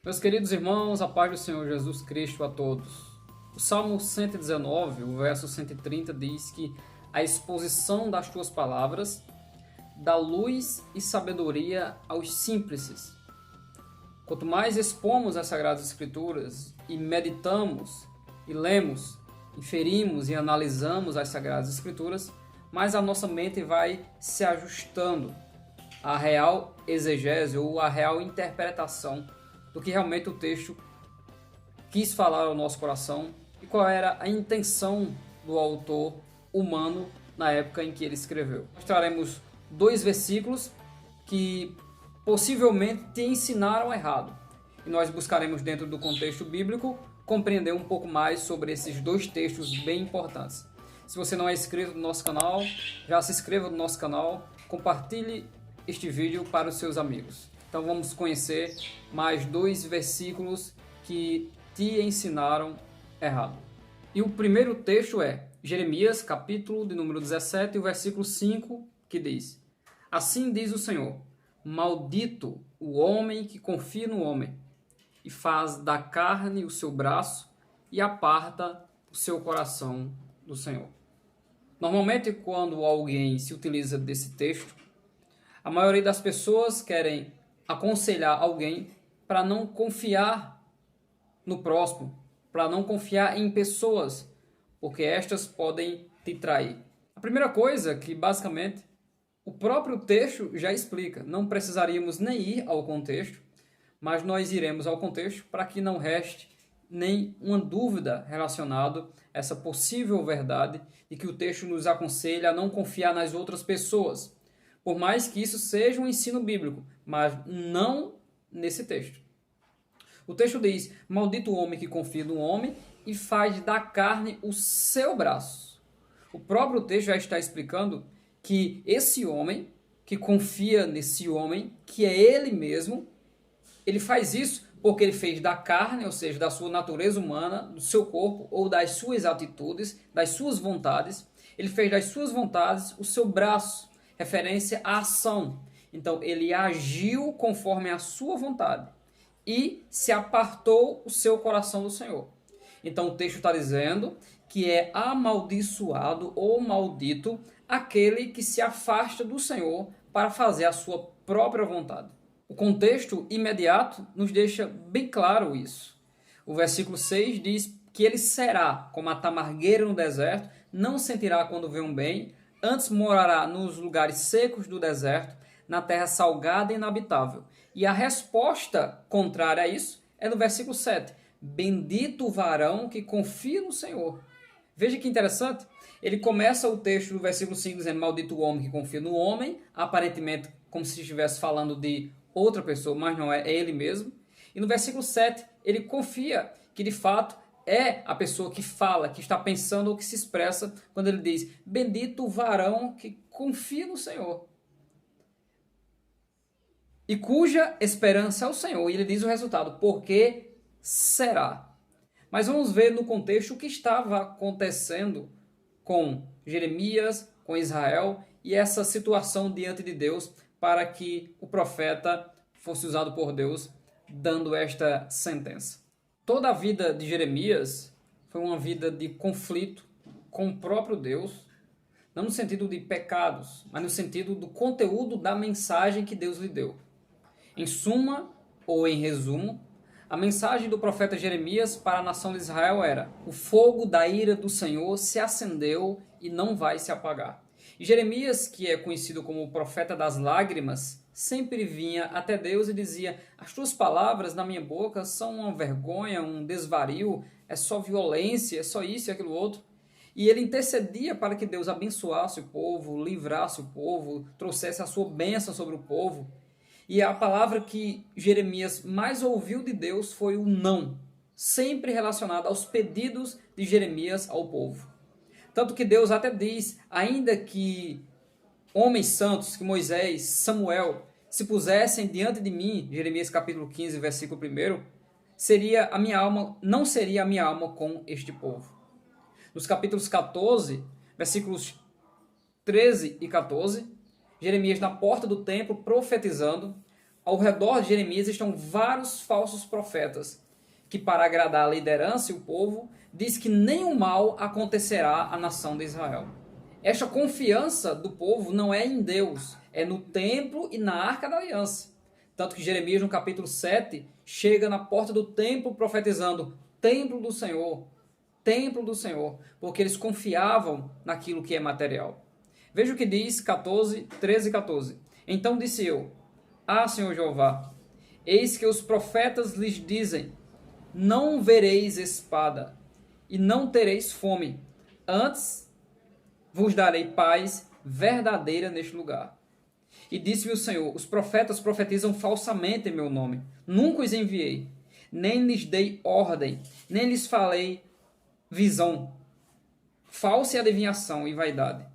Meus queridos irmãos, a paz do Senhor Jesus Cristo a todos. O Salmo 119, o verso 130 diz que a exposição das tuas palavras dá luz e sabedoria aos simples. Quanto mais expomos as Sagradas Escrituras e meditamos e lemos, inferimos e analisamos as Sagradas Escrituras, mais a nossa mente vai se ajustando à real exegese ou à real interpretação do que realmente o texto quis falar ao nosso coração e qual era a intenção do autor humano na época em que ele escreveu. Nós traremos dois versículos que possivelmente te ensinaram errado e nós buscaremos dentro do contexto bíblico compreender um pouco mais sobre esses dois textos bem importantes. Se você não é inscrito no nosso canal, já se inscreva no nosso canal, compartilhe este vídeo para os seus amigos. Então vamos conhecer mais dois versículos que te ensinaram errado. E o primeiro texto é Jeremias, capítulo de número 17, o versículo 5, que diz: Assim diz o Senhor, maldito o homem que confia no homem, e faz da carne o seu braço, e aparta o seu coração do Senhor. Normalmente, quando alguém se utiliza desse texto, a maioria das pessoas querem aconselhar alguém para não confiar no próximo, para não confiar em pessoas, porque estas podem te trair. A primeira coisa que basicamente o próprio texto já explica, não precisaríamos nem ir ao contexto, mas nós iremos ao contexto para que não reste nem uma dúvida relacionada a essa possível verdade de que o texto nos aconselha a não confiar nas outras pessoas. Por mais que isso seja um ensino bíblico, mas não nesse texto. O texto diz, maldito o homem que confia no homem e faz da carne o seu braço. O próprio texto já está explicando que esse homem, que confia nesse homem, que é ele mesmo, ele faz isso porque ele fez da carne, ou seja, da sua natureza humana, do seu corpo, ou das suas atitudes, das suas vontades, ele fez das suas vontades o seu braço, referência à ação. Então, ele agiu conforme a sua vontade e se apartou o seu coração do Senhor. Então, o texto está dizendo que é amaldiçoado ou maldito aquele que se afasta do Senhor para fazer a sua própria vontade. O contexto imediato nos deixa bem claro isso. O versículo 6 diz que ele será como a tamargueira no deserto, não sentirá quando vê um bem, antes morará nos lugares secos do deserto, na terra salgada e inabitável. E a resposta contrária a isso é no versículo 7. Bendito o varão que confia no Senhor. Veja que interessante. Ele começa o texto do versículo 5 dizendo maldito o homem que confia no homem, aparentemente como se estivesse falando de outra pessoa, mas não é, é ele mesmo. E no versículo 7 ele confia que de fato é a pessoa que fala, que está pensando ou que se expressa quando ele diz bendito o varão que confia no Senhor e cuja esperança é o Senhor. E ele diz o resultado, porque será. Mas vamos ver no contexto o que estava acontecendo com Jeremias, com Israel e essa situação diante de Deus para que o profeta fosse usado por Deus dando esta sentença. Toda a vida de Jeremias foi uma vida de conflito com o próprio Deus, não no sentido de pecados, mas no sentido do conteúdo da mensagem que Deus lhe deu. Em suma, ou em resumo, a mensagem do profeta Jeremias para a nação de Israel era: o fogo da ira do Senhor se acendeu e não vai se apagar. E Jeremias, que é conhecido como o profeta das lágrimas, sempre vinha até Deus e dizia: as tuas palavras na minha boca são uma vergonha, um desvario, é só violência, é só isso e aquilo outro. E ele intercedia para que Deus abençoasse o povo, livrasse o povo, trouxesse a sua bênção sobre o povo. E a palavra que Jeremias mais ouviu de Deus foi o não, sempre relacionada aos pedidos de Jeremias ao povo. Tanto que Deus até diz, ainda que homens santos, que Moisés, Samuel, se pusessem diante de mim, Jeremias capítulo 15, versículo 1, seria a minha alma, não seria a minha alma com este povo. Nos capítulos 14, versículos 13 e 14, Jeremias na porta do templo profetizando, ao redor de Jeremias estão vários falsos profetas, que para agradar a liderança e o povo, diz que nenhum mal acontecerá à nação de Israel. Esta confiança do povo não é em Deus, é no templo e na arca da aliança. Tanto que Jeremias, no capítulo 7, chega na porta do templo profetizando: templo do Senhor, porque eles confiavam naquilo que é material. Veja o que diz 13 e 14. Então disse eu: Ah, Senhor Jeová, eis que os profetas lhes dizem: não vereis espada, e não tereis fome, antes vos darei paz verdadeira neste lugar. E disse-me o Senhor: os profetas profetizam falsamente em meu nome, nunca os enviei, nem lhes dei ordem, nem lhes falei visão. Falsa é adivinhação e vaidade.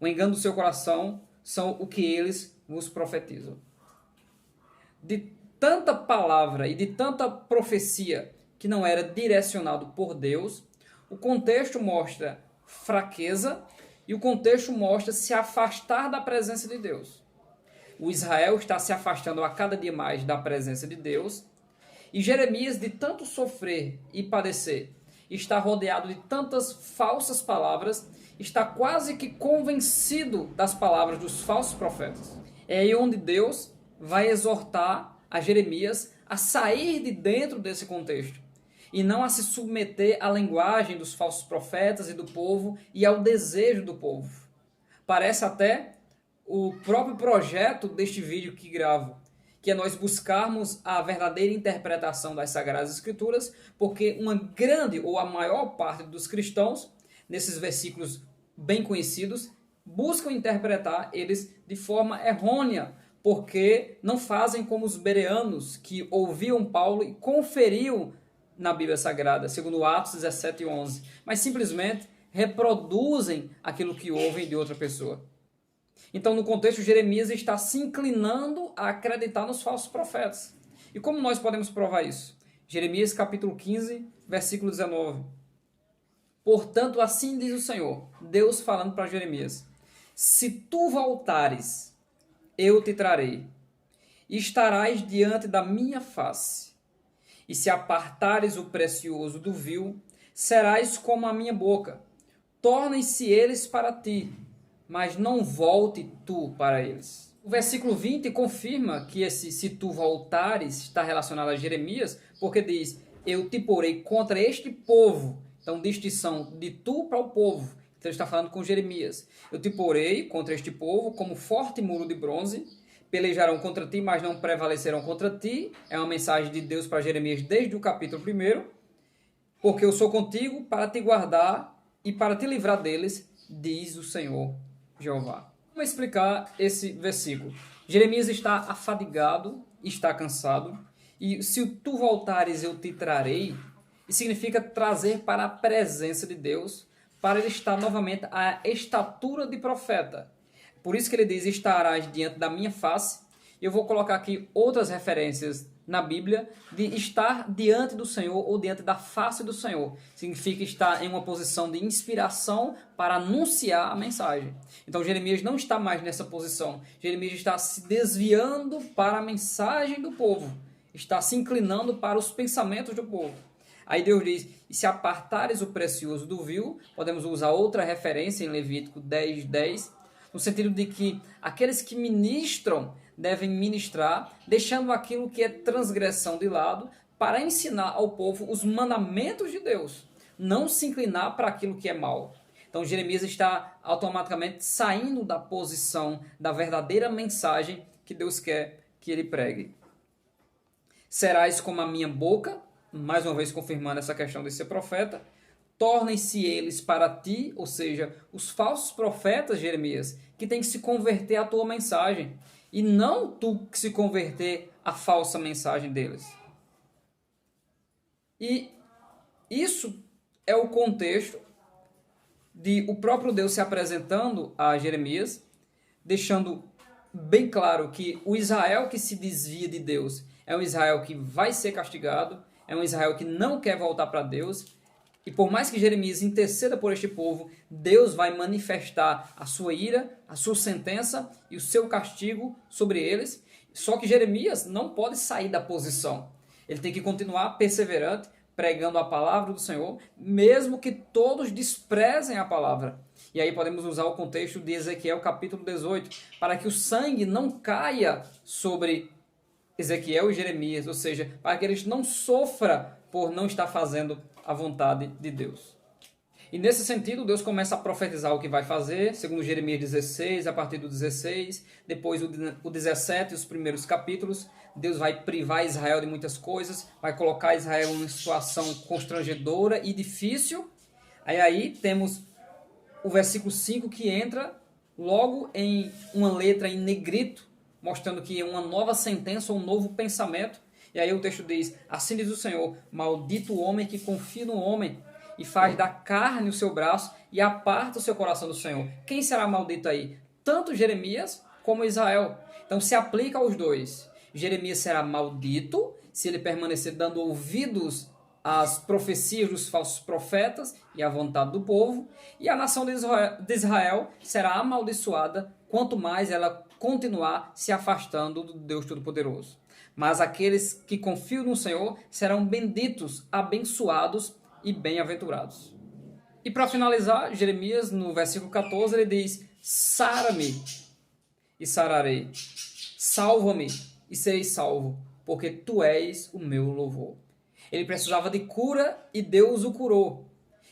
O engano do seu coração são o que eles vos profetizam. De tanta palavra e de tanta profecia que não era direcionado por Deus, o contexto mostra fraqueza e o contexto mostra se afastar da presença de Deus. O Israel está se afastando a cada dia mais da presença de Deus, e Jeremias, de tanto sofrer e padecer, está rodeado de tantas falsas palavras, está quase que convencido das palavras dos falsos profetas. É aí onde Deus vai exortar a Jeremias a sair de dentro desse contexto e não a se submeter à linguagem dos falsos profetas e do povo e ao desejo do povo. Parece até o próprio projeto deste vídeo que gravo, que é nós buscarmos a verdadeira interpretação das Sagradas Escrituras, porque uma grande ou a maior parte dos cristãos, nesses versículos bem conhecidos, buscam interpretar eles de forma errônea, porque não fazem como os bereanos, que ouviam Paulo e conferiam na Bíblia Sagrada, segundo Atos 17 e 11, mas simplesmente reproduzem aquilo que ouvem de outra pessoa. Então, no contexto, Jeremias está se inclinando a acreditar nos falsos profetas. E como nós podemos provar isso? Jeremias capítulo 15, versículo 19. Portanto, assim diz o Senhor, Deus falando para Jeremias: se tu voltares, eu te trarei, e estarás diante da minha face. E se apartares o precioso do vil, serás como a minha boca. Tornem-se eles para ti, mas não volte tu para eles. O versículo 20 confirma que esse se tu voltares está relacionado a Jeremias, porque diz: eu te porei contra este povo. Então, distinção de tu para o povo. Então, ele está falando com Jeremias. Eu te porei contra este povo como forte muro de bronze. Pelejarão contra ti, mas não prevalecerão contra ti. É uma mensagem de Deus para Jeremias desde o capítulo 1. Porque eu sou contigo para te guardar e para te livrar deles, diz o Senhor Jeová. Vamos explicar esse versículo. Jeremias está afadigado, está cansado, e se tu voltares eu te trarei, significa trazer para a presença de Deus, para ele estar novamente à estatura de profeta. Por isso que ele diz: estarás diante da minha face. Eu vou colocar aqui outras referências na Bíblia de estar diante do Senhor ou diante da face do Senhor. Significa estar em uma posição de inspiração para anunciar a mensagem. Então Jeremias não está mais nessa posição. Jeremias está se desviando para a mensagem do povo. Está se inclinando para os pensamentos do povo. Aí Deus diz: e se apartares o precioso do vil, podemos usar outra referência em Levítico 10:10, no sentido de que aqueles que ministram devem ministrar, deixando aquilo que é transgressão de lado, para ensinar ao povo os mandamentos de Deus, não se inclinar para aquilo que é mal. Então Jeremias está automaticamente saindo da posição da verdadeira mensagem que Deus quer que ele pregue. Serás como a minha boca, mais uma vez confirmando essa questão de ser profeta. Tornem-se eles para ti, ou seja, os falsos profetas, Jeremias, que tem que se converter à tua mensagem, e não tu que se converter à falsa mensagem deles. E isso é o contexto de o próprio Deus se apresentando a Jeremias, deixando bem claro que o Israel que se desvia de Deus é um Israel que vai ser castigado, é um Israel que não quer voltar para Deus. E por mais que Jeremias interceda por este povo, Deus vai manifestar a sua ira, a sua sentença e o seu castigo sobre eles. Só que Jeremias não pode sair da posição. Ele tem que continuar perseverante, pregando a palavra do Senhor, mesmo que todos desprezem a palavra. E aí podemos usar o contexto de Ezequiel capítulo 18, para que o sangue não caia sobre Ezequiel e Jeremias, ou seja, para que eles não sofram por não estar fazendo a vontade de Deus. E nesse sentido, Deus começa a profetizar o que vai fazer, segundo Jeremias 16, a partir do 16, depois o 17, os primeiros capítulos, Deus vai privar Israel de muitas coisas, vai colocar Israel em uma situação constrangedora e difícil. Aí temos o versículo 5 que entra logo em uma letra em negrito, mostrando que é uma nova sentença, um novo pensamento. E aí o texto diz: assim diz o Senhor, maldito o homem que confia no homem e faz da carne o seu braço e aparta o seu coração do Senhor. Quem será maldito aí? Tanto Jeremias como Israel. Então se aplica aos dois. Jeremias será maldito se ele permanecer dando ouvidos às profecias dos falsos profetas e à vontade do povo. E a nação de Israel será amaldiçoada quanto mais ela continuar se afastando do Deus Todo-Poderoso. Mas aqueles que confiam no Senhor serão benditos, abençoados e bem-aventurados. E para finalizar, Jeremias, no versículo 14, ele diz: sara-me e sararei, salva-me e serei salvo, porque tu és o meu louvor. Ele precisava de cura e Deus o curou.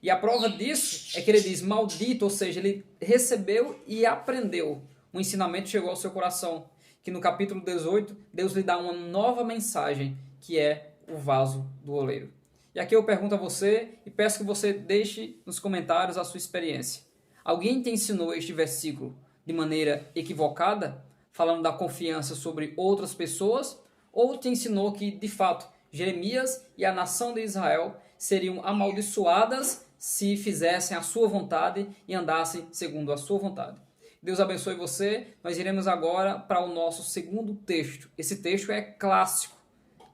E a prova disso é que ele diz maldito, ou seja, ele recebeu e aprendeu. O ensinamento chegou ao seu coração, que no capítulo 18, Deus lhe dá uma nova mensagem, que é o vaso do oleiro. E aqui eu pergunto a você e peço que você deixe nos comentários a sua experiência. Alguém te ensinou este versículo de maneira equivocada, falando da confiança sobre outras pessoas, ou te ensinou que, de fato, Jeremias e a nação de Israel seriam amaldiçoadas se fizessem a sua vontade e andassem segundo a sua vontade? Deus abençoe você. Nós iremos agora para o nosso segundo texto. Esse texto é clássico,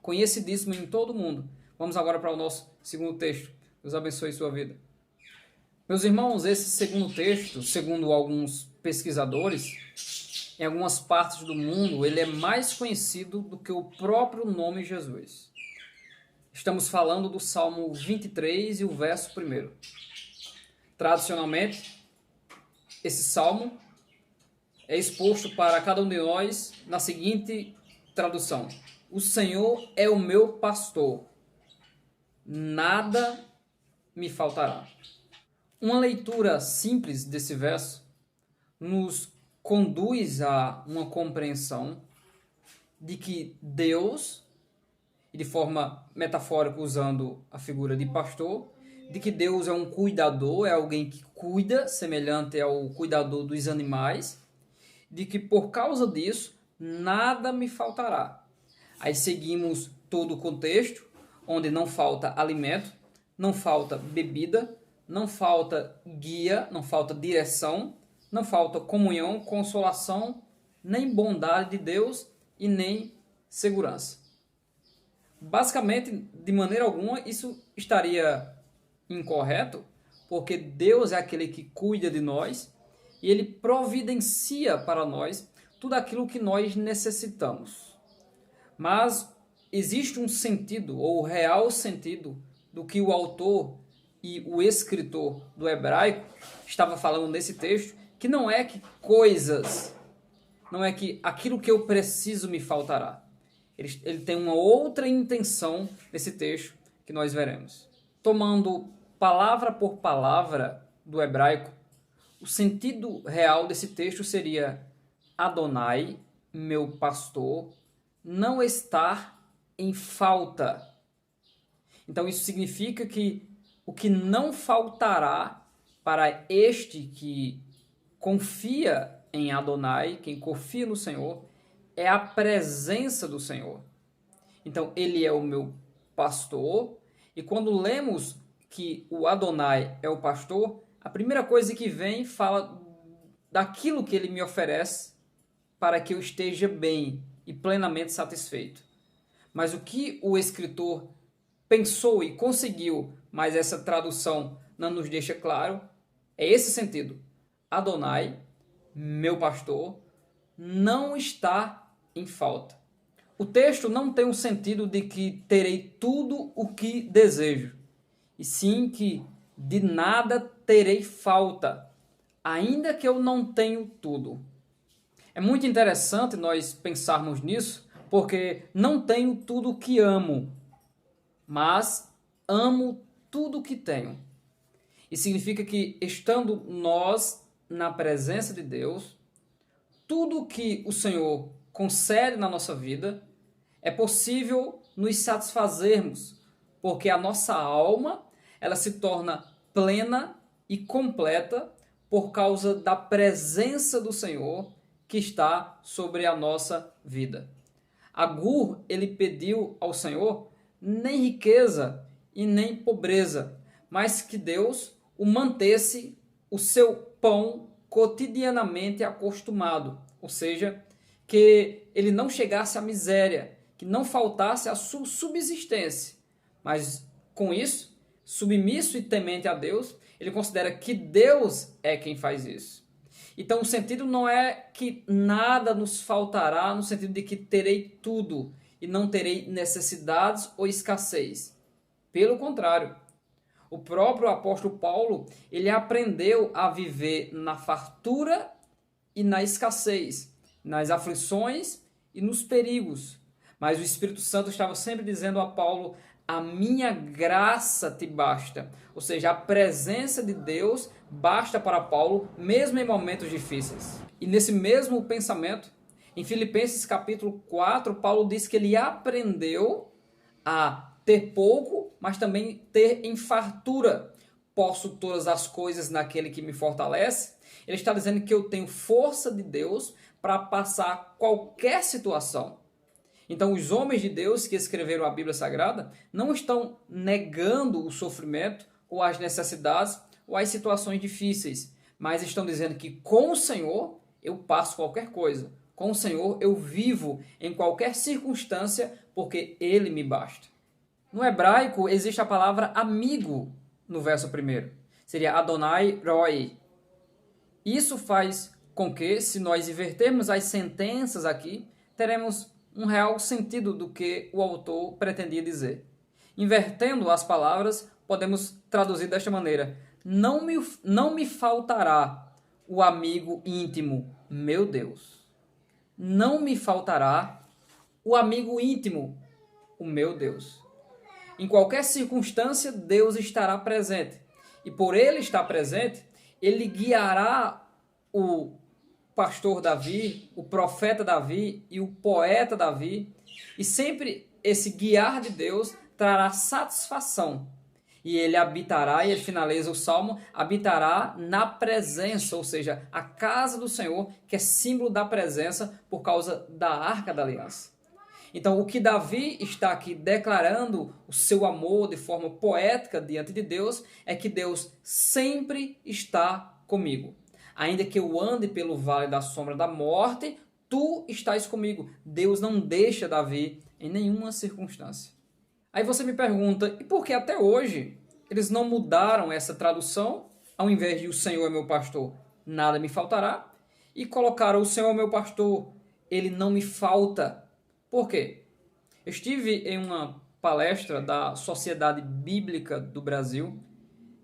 conhecidíssimo em todo o mundo. Vamos agora para o nosso segundo texto. Deus abençoe sua vida. Meus irmãos, esse segundo texto, segundo alguns pesquisadores, em algumas partes do mundo, ele é mais conhecido do que o próprio nome Jesus. Estamos falando do Salmo 23 e o verso 1. Tradicionalmente, esse salmo é exposto para cada um de nós na seguinte tradução: o Senhor é o meu pastor, nada me faltará. Uma leitura simples desse verso nos conduz a uma compreensão de que Deus, e de forma metafórica usando a figura de pastor, de que Deus é um cuidador, é alguém que cuida, semelhante ao cuidador dos animais, de que por causa disso nada me faltará. Aí seguimos todo o contexto, onde não falta alimento, não falta bebida, não falta guia, não falta direção, não falta comunhão, consolação, nem bondade de Deus e nem segurança. Basicamente, de maneira alguma, isso estaria incorreto, porque Deus é aquele que cuida de nós e Ele providencia para nós tudo aquilo que nós necessitamos. Mas existe um sentido, ou real sentido, do que o autor e o escritor do hebraico estava falando nesse texto, que não é que coisas, não é que aquilo que eu preciso me faltará. Ele tem uma outra intenção nesse texto que nós veremos. Tomando palavra por palavra do hebraico, o sentido real desse texto seria: Adonai, meu pastor, não estar em falta. Então isso significa que o que não faltará para este que confia em Adonai, quem confia no Senhor, é a presença do Senhor. Então ele é o meu pastor, e quando lemos que o Adonai é o pastor, a primeira coisa que vem fala daquilo que ele me oferece para que eu esteja bem e plenamente satisfeito. Mas o que o escritor pensou e conseguiu, mas essa tradução não nos deixa claro, é esse sentido: Adonai, meu pastor, não está em falta. O texto não tem um sentido de que terei tudo o que desejo, e sim que de nada terei falta, ainda que eu não tenha tudo. É muito interessante nós pensarmos nisso, porque não tenho tudo o que amo, mas amo tudo o que tenho. E significa que, estando nós na presença de Deus, tudo que o Senhor concede na nossa vida, é possível nos satisfazermos, porque a nossa alma, ela se torna plena e completa por causa da presença do Senhor que está sobre a nossa vida. Agur, ele pediu ao Senhor nem riqueza e nem pobreza, mas que Deus o mantesse o seu pão cotidianamente acostumado, ou seja, que ele não chegasse à miséria, que não faltasse a sua subsistência. Mas com isso, submisso e temente a Deus, ele considera que Deus é quem faz isso. Então o sentido não é que nada nos faltará, no sentido de que terei tudo e não terei necessidades ou escassez. Pelo contrário, o próprio apóstolo Paulo, ele aprendeu a viver na fartura e na escassez, nas aflições e nos perigos. Mas o Espírito Santo estava sempre dizendo a Paulo: a minha graça te basta. Ou seja, a presença de Deus basta para Paulo, mesmo em momentos difíceis. E nesse mesmo pensamento, em Filipenses capítulo 4, Paulo diz que ele aprendeu a ter pouco, mas também ter em fartura. Posso todas as coisas naquele que me fortalece. Ele está dizendo que eu tenho força de Deus para passar qualquer situação. Então, os homens de Deus que escreveram a Bíblia Sagrada não estão negando o sofrimento ou as necessidades ou as situações difíceis, mas estão dizendo que com o Senhor eu passo qualquer coisa. Com o Senhor eu vivo em qualquer circunstância porque Ele me basta. No hebraico existe a palavra amigo no verso 1. Seria Adonai Roi. Isso faz com que, se nós invertermos as sentenças aqui, teremos um real sentido do que o autor pretendia dizer. Invertendo as palavras, podemos traduzir desta maneira: não me faltará o amigo íntimo, meu Deus. Não me faltará o amigo íntimo, o meu Deus. Em qualquer circunstância, Deus estará presente. E por Ele estar presente, Ele guiará o pastor Davi, o profeta Davi e o poeta Davi. E sempre esse guiar de Deus trará satisfação. E ele habitará, e ele finaliza o salmo, habitará na presença, ou seja, a casa do Senhor, que é símbolo da presença por causa da Arca da Aliança. Então, o que Davi está aqui declarando o seu amor de forma poética diante de Deus é que Deus sempre está comigo. Ainda que eu ande pelo vale da sombra da morte, tu estás comigo. Deus não deixa Davi em nenhuma circunstância. Aí você me pergunta, e por que até hoje eles não mudaram essa tradução, ao invés de o Senhor é meu pastor, nada me faltará, e colocaram o Senhor é meu pastor, ele não me falta? Por quê? Eu estive em uma palestra da Sociedade Bíblica do Brasil,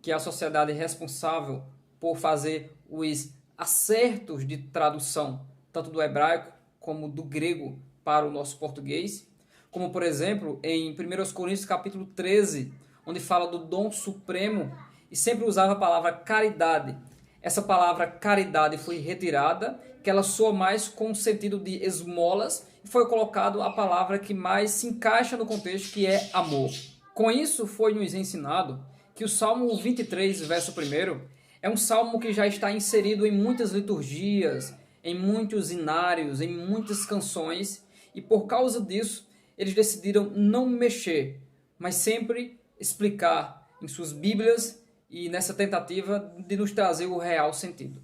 que é a sociedade responsável por fazer os acertos de tradução, tanto do hebraico como do grego para o nosso português, como por exemplo em 1 Coríntios capítulo 13, onde fala do dom supremo e sempre usava a palavra caridade. Essa palavra caridade foi retirada, que ela soa mais com o sentido de esmolas, e foi colocado a palavra que mais se encaixa no contexto, que é amor. Com isso foi nos ensinado que o Salmo 23, verso 1, é um salmo que já está inserido em muitas liturgias, em muitos inários, em muitas canções, e por causa disso eles decidiram não mexer, mas sempre explicar em suas Bíblias e nessa tentativa de nos trazer o real sentido.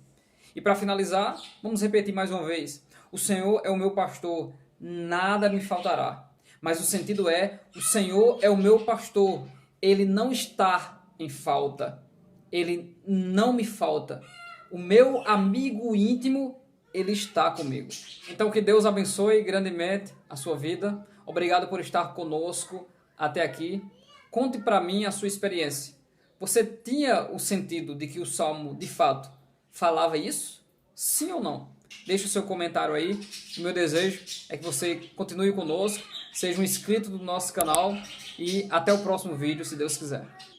E para finalizar, vamos repetir mais uma vez: o Senhor é o meu pastor, nada me faltará. Mas o sentido é: o Senhor é o meu pastor, ele não está em falta, ele não me falta. O meu amigo íntimo Ele está comigo. Então que Deus abençoe grandemente a sua vida. Obrigado por estar conosco até aqui. Conte para mim a sua experiência. Você tinha o sentido de que o Salmo, de fato, falava isso? Sim ou não? Deixe o seu comentário aí. O meu desejo é que você continue conosco, seja um inscrito do nosso canal e até o próximo vídeo, se Deus quiser.